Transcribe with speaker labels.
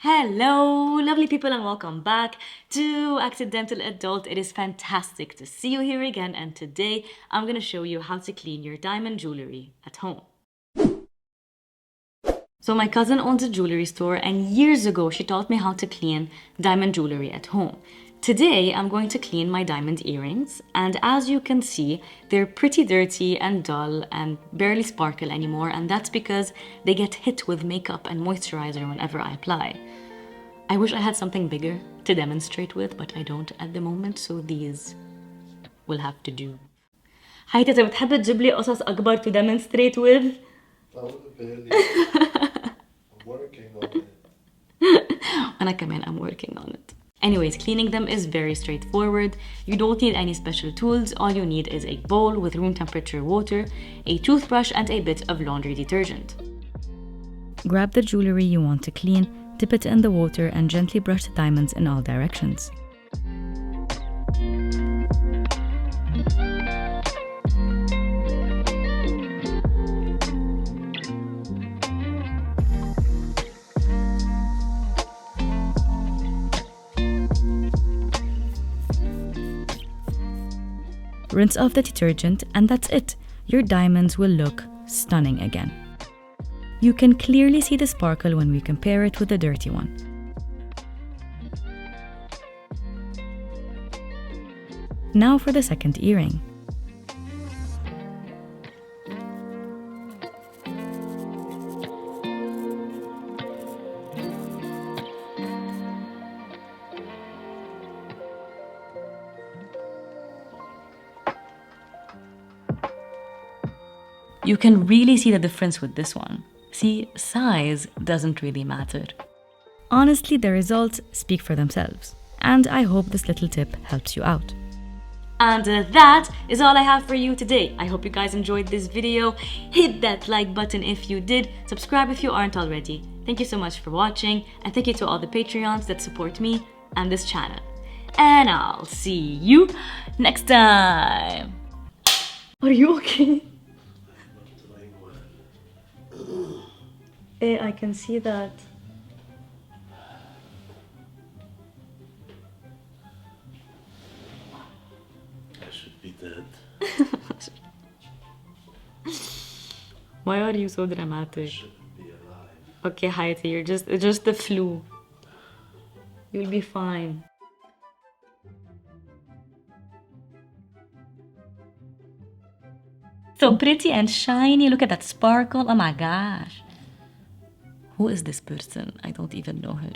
Speaker 1: Hello, lovely people, and welcome back to Accidental Adult. It is fantastic to see you here again, and today I'm going to show you how to clean your diamond jewelry at home. So my cousin owns a jewelry store, and years ago she taught me how to clean diamond jewelry at home. Today I'm going to clean my diamond earrings, and as you can see, they're pretty dirty and dull and barely sparkle anymore, and that's because they get hit with makeup and moisturizer whenever I apply. I wish I had something bigger to demonstrate with, but I don't at the moment, so these will have to do. هايدا إذا بتحب تجيب لي قصص أكبر to demonstrate with.
Speaker 2: I'm working on it.
Speaker 1: أنا كمان I'm working on it. Anyways, cleaning them is very straightforward. You don't need any special tools. All you need is a bowl with room temperature water, a toothbrush, and a bit of laundry detergent. Grab the jewelry you want to clean, dip it in the water, and gently brush the diamonds in all directions. Rinse off the detergent, and that's it. Your diamonds will look stunning again. You can clearly see the sparkle when we compare it with the dirty one. Now for the second earring. You can really see the difference with this one. See, size doesn't really matter. Honestly, the results speak for themselves, and I hope this little tip helps you out. And that is all I have for you today. I hope you guys enjoyed this video. Hit that like button if you did. Subscribe if you aren't already. Thank you so much for watching, and thank you to all the Patreons that support me and this channel. And I'll see you next time. Are you okay? I can see that.
Speaker 2: I should be dead.
Speaker 1: Why are you so dramatic?
Speaker 2: I shouldn't be alive.
Speaker 1: Okay, Hayati, it's just the flu. You'll be fine. So pretty and shiny. Look at that sparkle. Oh my gosh. Who is this person? I don't even know her.